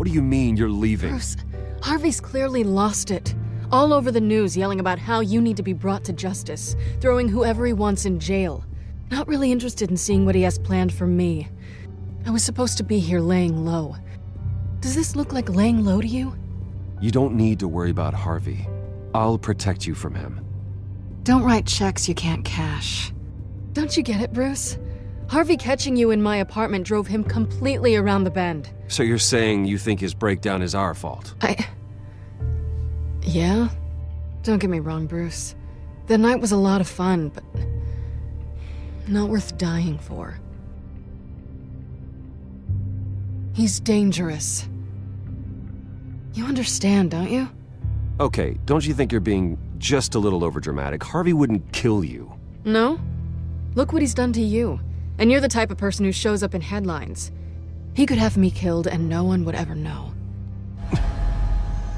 What do you mean you're leaving? Bruce, Harvey's clearly lost it. All over the news yelling about how you need to be brought to justice, throwing whoever he wants in jail. Not really interested in seeing what he has planned for me. I was supposed to be here laying low. Does this look like laying low to you? You don't need to worry about Harvey. I'll protect you from him. Don't write checks you can't cash. Don't you get it, Bruce? Harvey catching you in my apartment drove him completely around the bend. So you're saying you think his breakdown is our fault? Yeah? Don't get me wrong, Bruce. The night was a lot of fun, but not worth dying for. He's dangerous. You understand, don't you? Okay, don't you think you're being just a little overdramatic? Harvey wouldn't kill you. No? Look what he's done to you. And you're the type of person who shows up in headlines. He could have me killed and no one would ever know.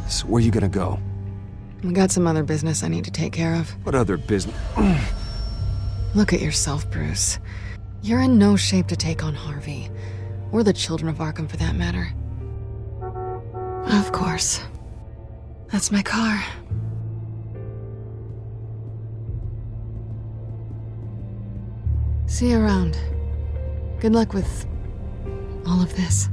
So where are you gonna go? I got some other business I need to take care of. What other business? Look at yourself, Bruce. You're in no shape to take on Harvey. Or the children of Arkham, for that matter. Of course. That's my car. See you around. Good luck with all of this.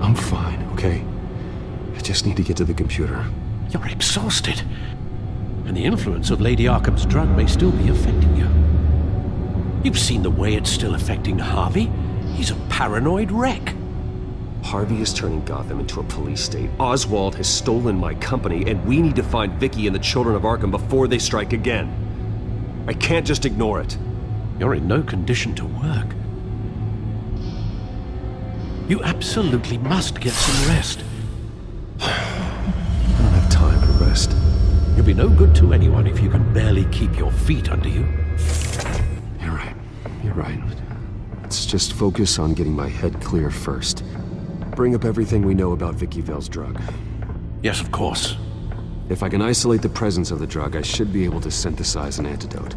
I'm fine, okay? I just need to get to the computer. You're exhausted. And the influence of Lady Arkham's drug may still be affecting you. You've seen the way it's still affecting Harvey. He's a paranoid wreck. Harvey is turning Gotham into a police state. Oswald has stolen my company, and we need to find Vicky and the children of Arkham before they strike again. I can't just ignore it. You're in no condition to work. You absolutely must get some rest. I don't have time to rest. You'll be no good to anyone if you can barely keep your feet under you. You're right. You're right. Let's just focus on getting my head clear first. Bring up everything we know about Vicky Vale's drug. Yes, of course. If I can isolate the presence of the drug, I should be able to synthesize an antidote.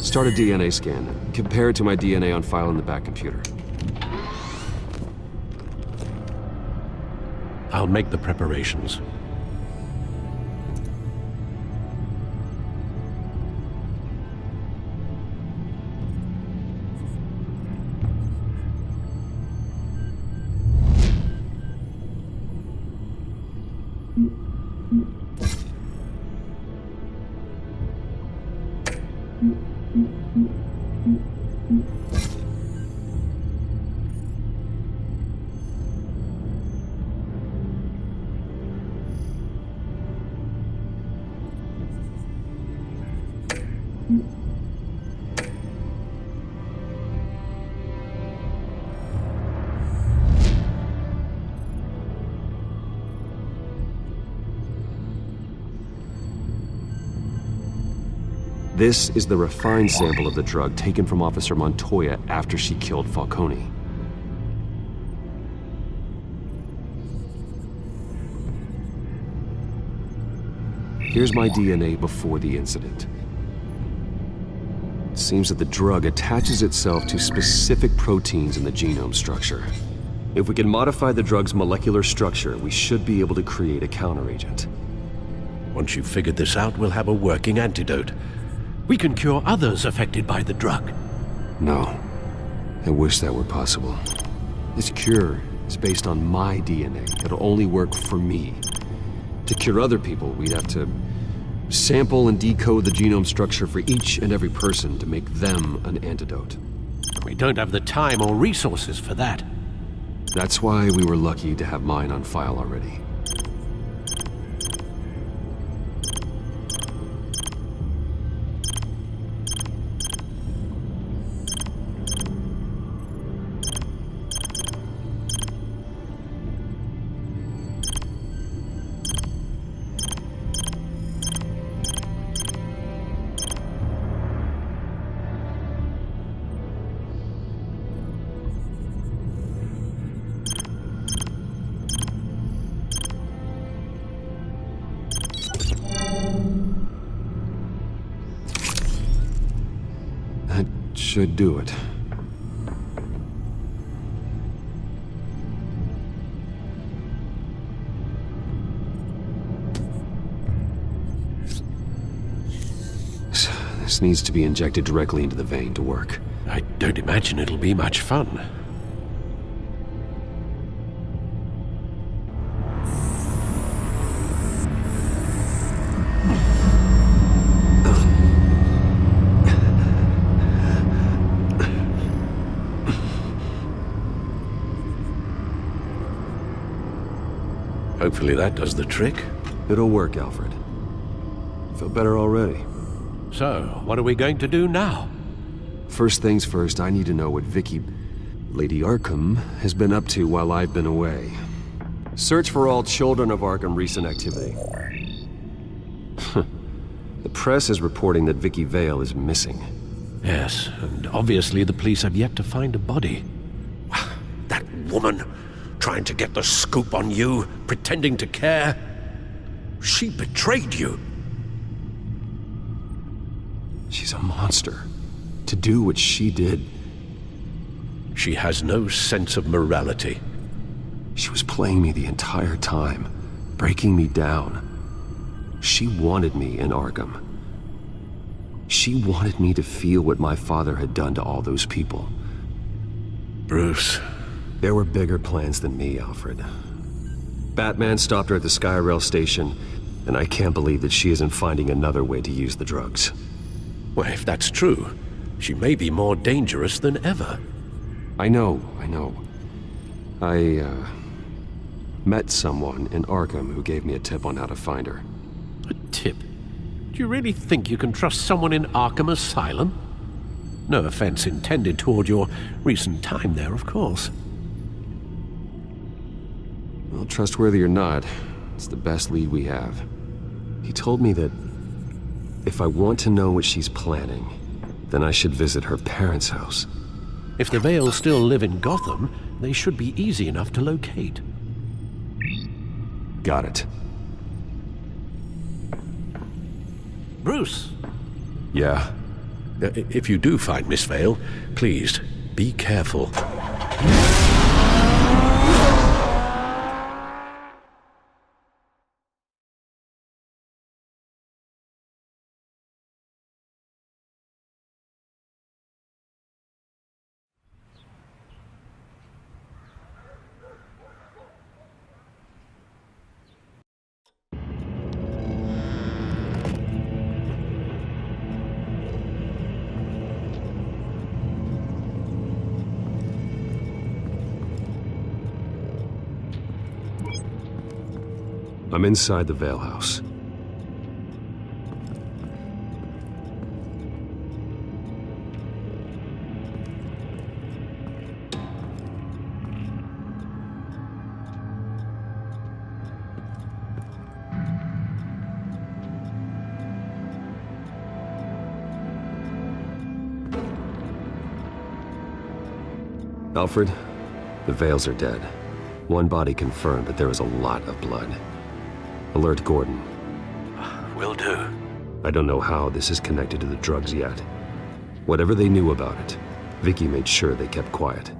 Start a DNA scan. Compare it to my DNA on file in the back computer. I'll make the preparations. This is the refined sample of the drug taken from Officer Montoya after she killed Falcone. Here's my DNA before the incident. It seems that the drug attaches itself to specific proteins in the genome structure. If we can modify the drug's molecular structure, we should be able to create a counteragent. Once you've figured this out, we'll have a working antidote. We can cure others affected by the drug. No. I wish that were possible. This cure is based on my DNA. It'll only work for me. To cure other people, we'd have to sample and decode the genome structure for each and every person to make them an antidote. We don't have the time or resources for that. That's why we were lucky to have mine on file already. should do it. This needs to be injected directly into the vein to work. I don't imagine it'll be much fun. Hopefully that does the trick. It'll work, Alfred. Feel better already. So, what are we going to do now? First things first, I need to know what Lady Arkham, has been up to while I've been away. Search for all Children of Arkham recent activity. The press is reporting that Vicky Vale is missing. Yes, and obviously the police have yet to find a body. That woman, trying to get the scoop on you, pretending to care. She betrayed you. She's a monster. To do what she did. She has no sense of morality. She was playing me the entire time, breaking me down. She wanted me in Arkham. She wanted me to feel what my father had done to all those people. Bruce. There were bigger plans than me, Alfred. Batman stopped her at the Skyrail station, and I can't believe that she isn't finding another way to use the drugs. Well, if that's true, she may be more dangerous than ever. I know. I met someone in Arkham who gave me a tip on how to find her. A tip? Do you really think you can trust someone in Arkham Asylum? No offense intended toward your recent time there, of course. Well, trustworthy or not, it's the best lead we have. He told me that if I want to know what she's planning, then I should visit her parents' house. If the Vales still live in Gotham, they should be easy enough to locate. Got it. Bruce! Yeah? If you do find Miss Vale, please, be careful. I'm inside the Vale house. Alfred, the Vales are dead. One body confirmed, but there is a lot of blood. Alert Gordon. Will do. I don't know how this is connected to the drugs yet. Whatever they knew about it, Vicky made sure they kept quiet.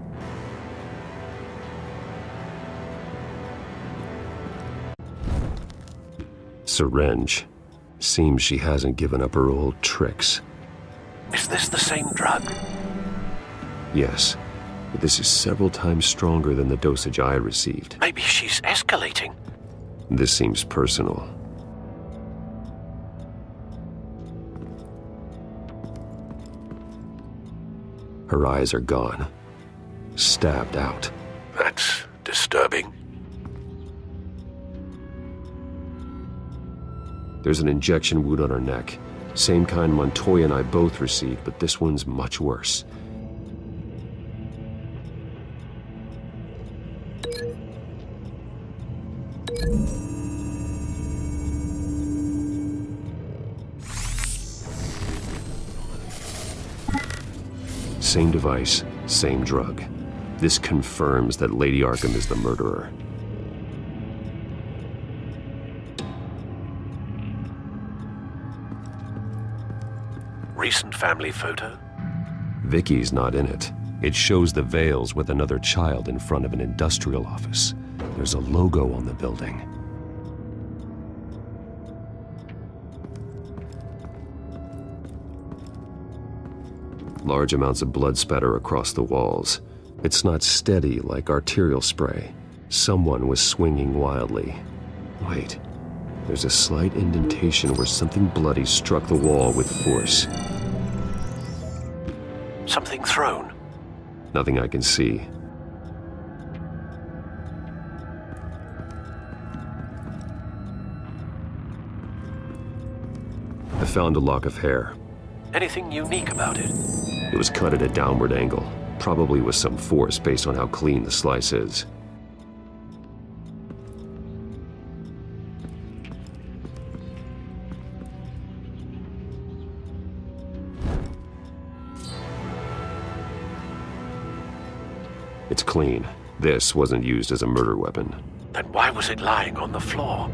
Syringe. Seems she hasn't given up her old tricks. Is this the same drug? Yes, but this is several times stronger than the dosage I received. Maybe she's escalating. This seems personal. Her eyes are gone. Stabbed out. That's disturbing. There's an injection wound on her neck. Same kind Montoya and I both received, but this one's much worse. Same device, same drug. This confirms that Lady Arkham is the murderer. Recent family photo? Vicky's not in it. It shows the Vales with another child in front of an industrial office. There's a logo on the building. Large amounts of blood spatter across the walls. It's not steady like arterial spray. Someone was swinging wildly. Wait, there's a slight indentation where something bloody struck the wall with force. Something thrown. Nothing I can see. I found a lock of hair. Anything unique about it? It was cut at a downward angle, probably with some force based on how clean the slice is. It's clean. This wasn't used as a murder weapon. Then why was it lying on the floor?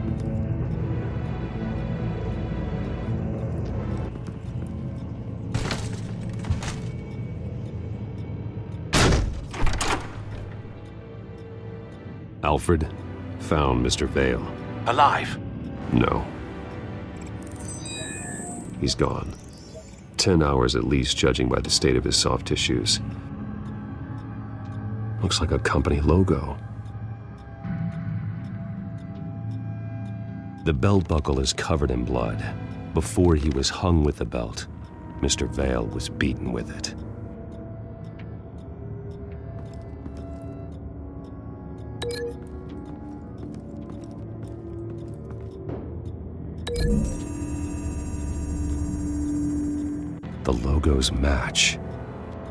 Alfred found Mr. Vale. Alive? No. He's gone. 10 hours at least, judging by the state of his soft tissues. Looks like a company logo. The belt buckle is covered in blood. Before he was hung with the belt, Mr. Vale was beaten with it. The logos match.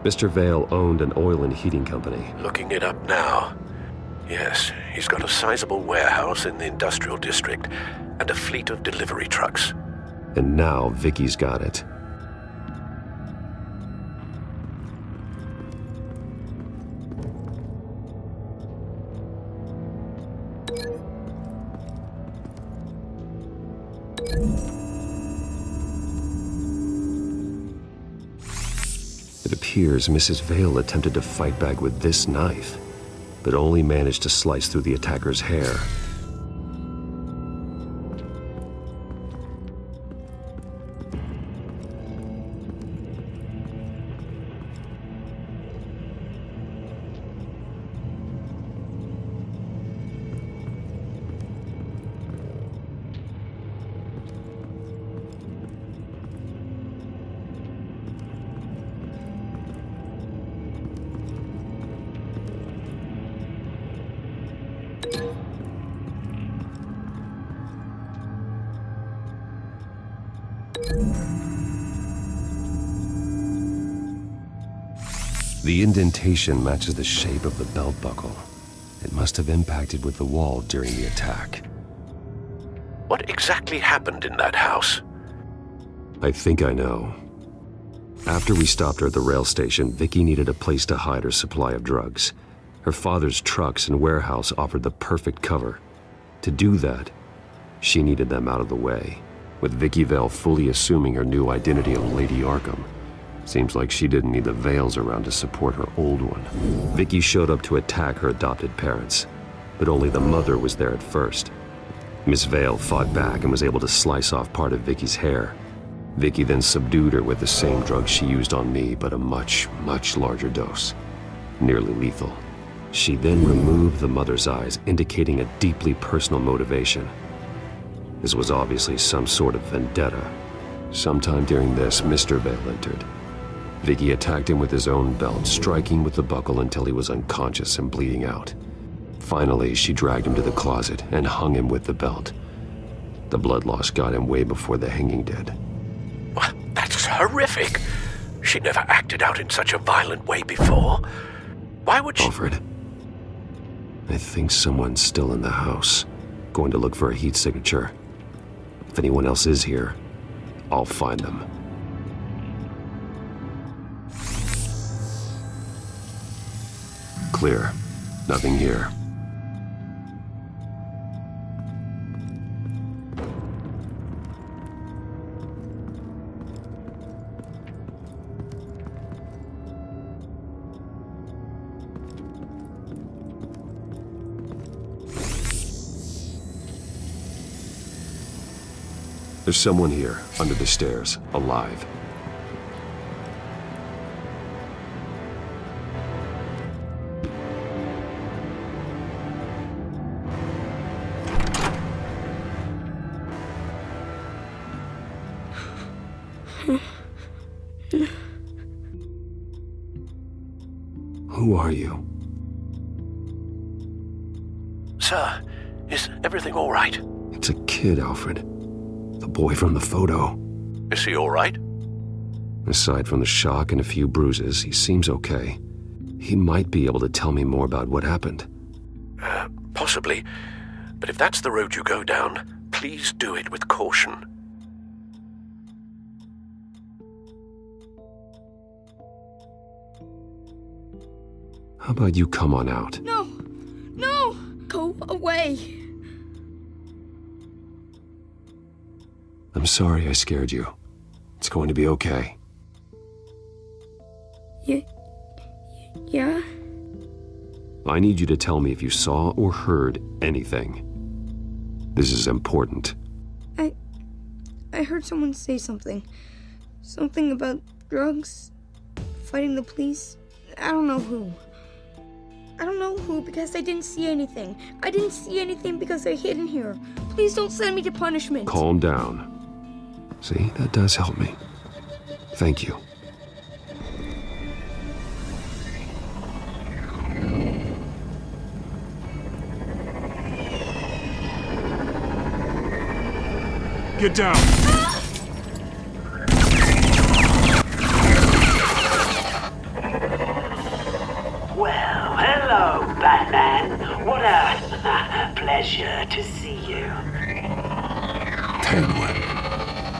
Mr. Vale owned an oil and heating company. Looking it up now. Yes, he's got a sizable warehouse in the industrial district and a fleet of delivery trucks. And now Vicky's got it. It appears Mrs. Vale attempted to fight back with this knife, but only managed to slice through the attacker's hair. The indentation matches the shape of the belt buckle. It must have impacted with the wall during the attack. What exactly happened in that house? I think I know. After we stopped her at the rail station, Vicky needed a place to hide her supply of drugs. Her father's trucks and warehouse offered the perfect cover. To do that, she needed them out of the way, with Vicky Vale fully assuming her new identity of Lady Arkham. Seems like she didn't need the Vales around to support her old one. Vicky showed up to attack her adopted parents, but only the mother was there at first. Miss Vale fought back and was able to slice off part of Vicky's hair. Vicky then subdued her with the same drug she used on me, but a much, much larger dose. Nearly lethal. She then removed the mother's eyes, indicating a deeply personal motivation. This was obviously some sort of vendetta. Sometime during this, Mr. Vale entered. Vicky attacked him with his own belt, striking with the buckle until he was unconscious and bleeding out. Finally, she dragged him to the closet and hung him with the belt. The blood loss got him way before the hanging did. That's horrific. She never acted out in such a violent way before. Why would she... Alfred, I think someone's still in the house. Going to look for a heat signature. If anyone else is here, I'll find them. Clear. Nothing here. There's someone here, under the stairs, alive. Who are you? Sir, is everything all right? It's a kid, Alfred. The boy from the photo. Is he all right? Aside from the shock and a few bruises, he seems okay. He might be able to tell me more about what happened. Possibly. But if that's the road you go down, please do it with caution. How about you come on out? No! No! Go away! I'm sorry I scared you. It's going to be okay. Yeah? I need you to tell me if you saw or heard anything. This is important. I heard someone say something. Something about drugs, fighting the police. I don't know who. I don't know who because I didn't see anything. I didn't see anything because I hid in here. Please don't send me to punishment. Calm down. See, that does help me. Thank you. Get down! Well, hello, Batman. What a pleasure to see you. Penguin.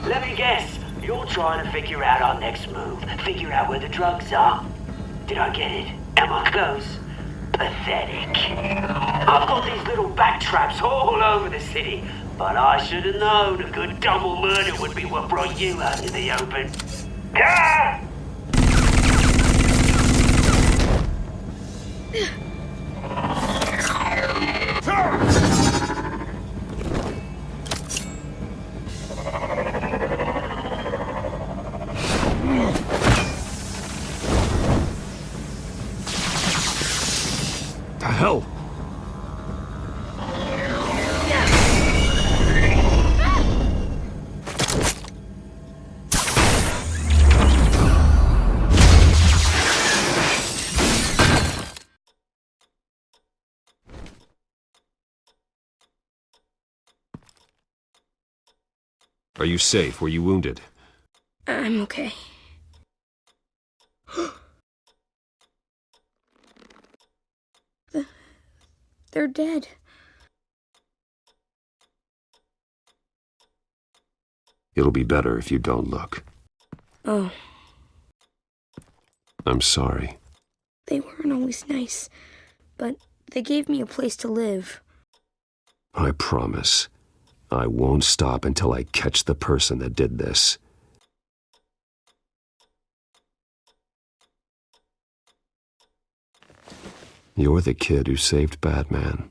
Let me guess, you're trying to figure out our next move. Figure out where the drugs are. Did I get it? Am I close? Pathetic. I've got these little bat traps all over the city, but I should have known a good double murder would be what brought you out in the open. Ah! The hell? Are you safe? Were you wounded? I'm okay. They're dead. It'll be better if you don't look. Oh, I'm sorry. they weren't always nice, but they gave me a place to live. I promise. I won't stop until I catch the person that did this. You're the kid who saved Batman.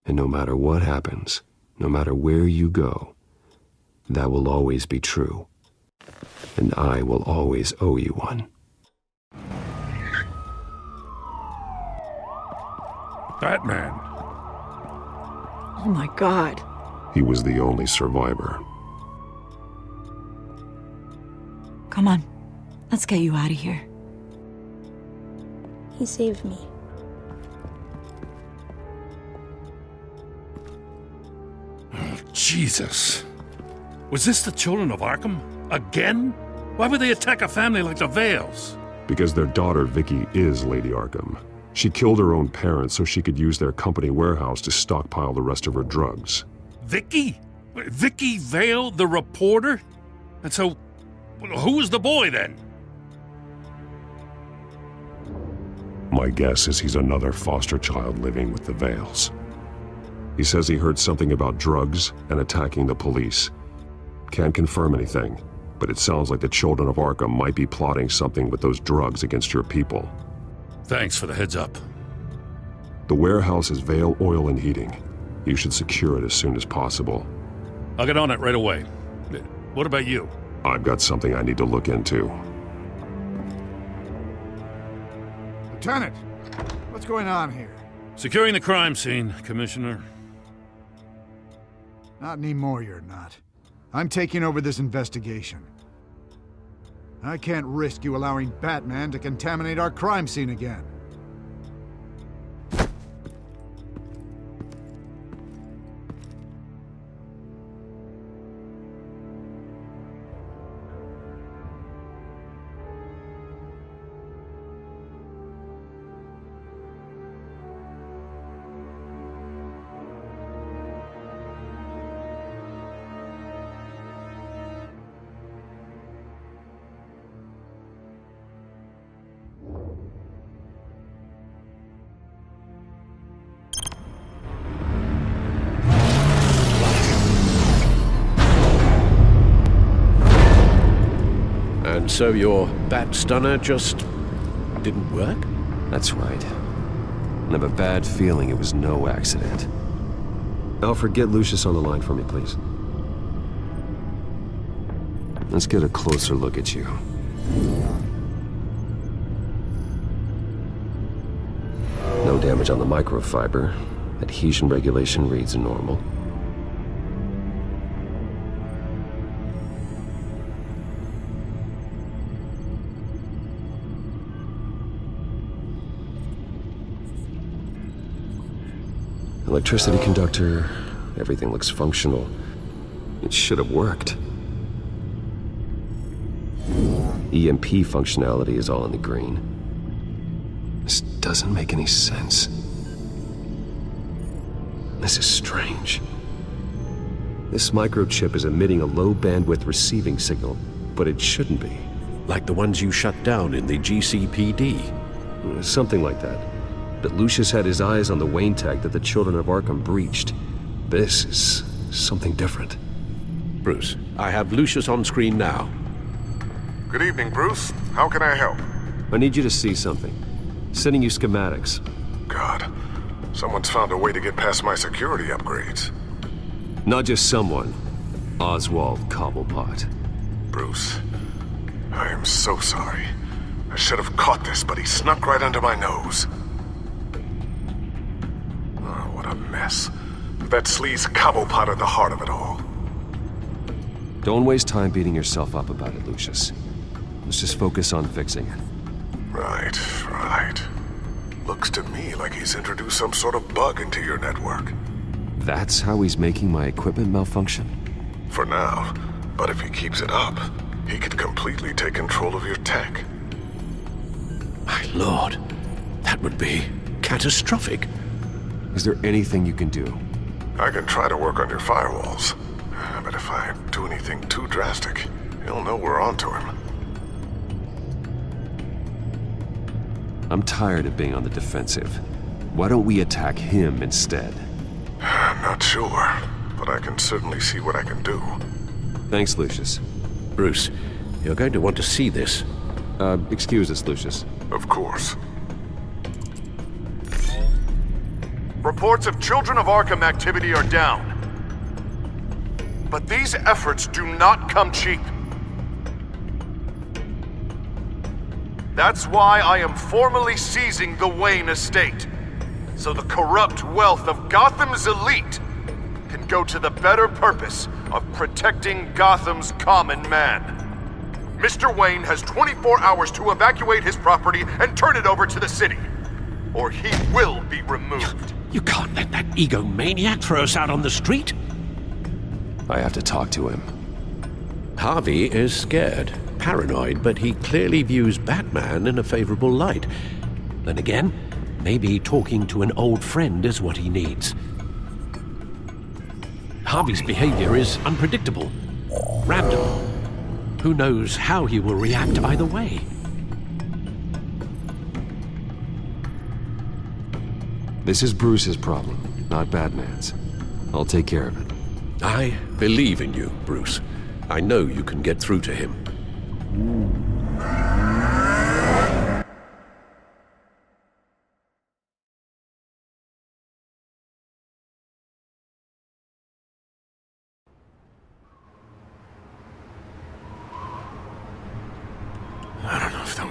And no matter what happens, no matter where you go, that will always be true. And I will always owe you one. Batman. Oh my God. He was the only survivor. Come on, let's get you out of here. He saved me. Jesus. Was this the children of Arkham? Again? Why would they attack a family like the Vales? Because their daughter, Vicky, is Lady Arkham. She killed her own parents so she could use their company warehouse to stockpile the rest of her drugs. Vicky? Vicky Vale, the reporter? And so, who was the boy then? My guess is he's another foster child living with the Vales. He says he heard something about drugs and attacking the police. Can't confirm anything, but it sounds like the children of Arkham might be plotting something with those drugs against your people. Thanks for the heads up. The warehouse is Vale Oil and Heating. You should secure it as soon as possible. I'll get on it right away. What about you? I've got something I need to look into. Lieutenant, what's going on here? Securing the crime scene, Commissioner. Not anymore, you're not. I'm taking over this investigation. I can't risk you allowing Batman to contaminate our crime scene again. And so your bat stunner just didn't work? That's right. I have a bad feeling it was no accident. Alfred, get Lucius on the line for me, please. Let's get a closer look at you. No damage on the microfiber. Adhesion regulation reads normal. Electricity conductor, everything looks functional. It should have worked. EMP functionality is all in the green. This doesn't make any sense. This is strange. This microchip is emitting a low bandwidth receiving signal, but it shouldn't be. Like the ones you shut down in the GCPD? Something like that. But Lucius had his eyes on the Wayne tag that the Children of Arkham breached. This is something different. Bruce, I have Lucius on screen now. Good evening, Bruce. How can I help? I need you to see something. Sending you schematics. God, someone's found a way to get past my security upgrades. Not just someone. Oswald Cobblepot. Bruce, I am so sorry. I should have caught this, but he snuck right under my nose. Oh, what a mess. That sleaze Cobblepot at the heart of it all. Don't waste time beating yourself up about it, Lucius. Let's just focus on fixing it. Right. Looks to me like he's introduced some sort of bug into your network. That's how he's making my equipment malfunction? For now, but if he keeps it up, he could completely take control of your tech. My lord, that would be catastrophic. Is there anything you can do? I can try to work on your firewalls, but if I do anything too drastic, he'll know we're onto him. I'm tired of being on the defensive. Why don't we attack him instead? I'm not sure, but I can certainly see what I can do. Thanks, Lucius. Bruce, you're going to want to see this. Excuse us, Lucius. Of course. Reports of Children of Arkham activity are down. But these efforts do not come cheap. That's why I am formally seizing the Wayne estate, so the corrupt wealth of Gotham's elite can go to the better purpose of protecting Gotham's common man. Mr. Wayne has 24 hours to evacuate his property and turn it over to the city, or he will be removed. You can't let that egomaniac throw us out on the street. I have to talk to him. Harvey is scared, paranoid, but he clearly views Batman in a favorable light. Then again, maybe talking to an old friend is what he needs. Harvey's behavior is unpredictable, random. Who knows how he will react either way? This is Bruce's problem, not Batman's. I'll take care of it. I believe in you, Bruce. I know you can get through to him.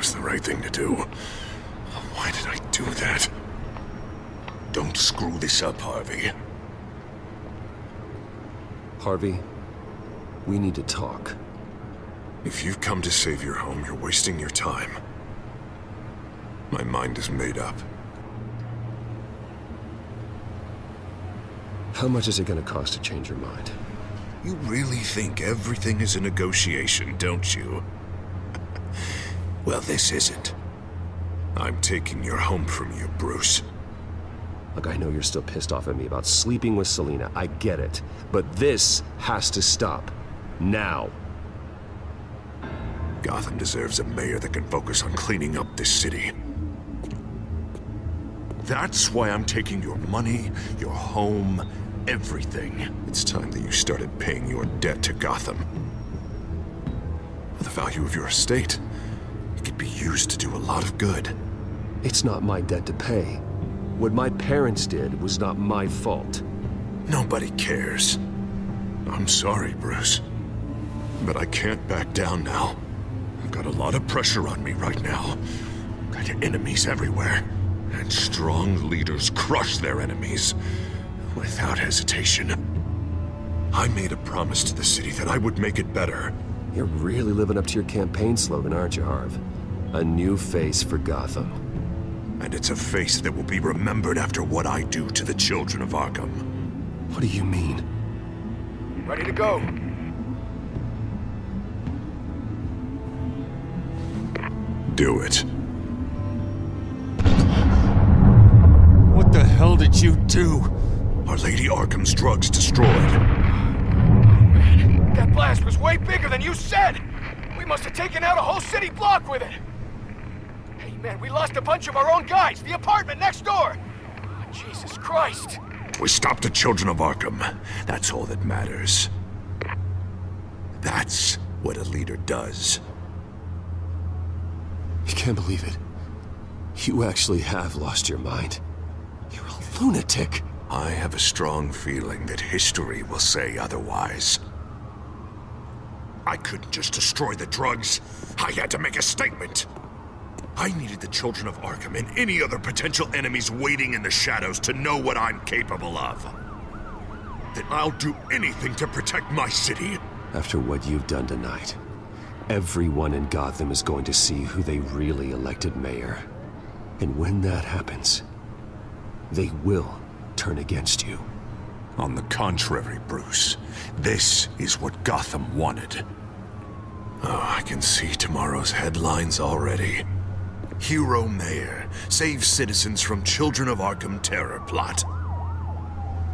was the right thing to do. Why did I do that? Don't screw this up, Harvey. Harvey, we need to talk. If you've come to save your home, you're wasting your time. My mind is made up. How much is it gonna cost to change your mind? You really think everything is a negotiation, don't you? Well, this isn't. I'm taking your home from you, Bruce. Look, I know you're still pissed off at me about sleeping with Selena. I get it. But this has to stop. Now. Gotham deserves a mayor that can focus on cleaning up this city. That's why I'm taking your money, your home, everything. It's time that you started paying your debt to Gotham. For the value of your estate, it could be used to do a lot of good. It's not my debt to pay. What my parents did was not my fault. Nobody cares. I'm sorry, Bruce. But I can't back down now. I've got a lot of pressure on me right now. Got enemies everywhere. And strong leaders crush their enemies without hesitation. I made a promise to the city that I would make it better. You're really living up to your campaign slogan, aren't you, Harv? A new face for Gotham. And it's a face that will be remembered after what I do to the children of Arkham. What do you mean? Ready to go. Do it. What the hell did you do? Our Lady Arkham's drugs destroyed. Man, that blast was way bigger than you said! We must have taken out a whole city block with it! Hey man, we lost a bunch of our own guys! The apartment next door! Oh, Jesus Christ! We stopped the children of Arkham. That's all that matters. That's what a leader does. I can't believe it. You actually have lost your mind. You're a lunatic. I have a strong feeling that history will say otherwise. I couldn't just destroy the drugs. I had to make a statement. I needed the children of Arkham and any other potential enemies waiting in the shadows to know what I'm capable of. That I'll do anything to protect my city. After what you've done tonight, everyone in Gotham is going to see who they really elected mayor. And when that happens, they will turn against you. On the contrary, Bruce, this is what Gotham wanted. Oh, I can see tomorrow's headlines already. Hero Mayor saves citizens from Children of Arkham terror plot.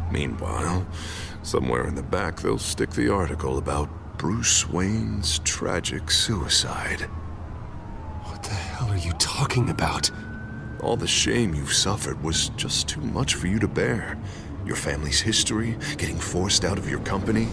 Meanwhile, somewhere in the back they'll stick the article about Bruce Wayne's tragic suicide. What the hell are you talking about? All the shame you've suffered was just too much for you to bear. Your family's history, getting forced out of your company,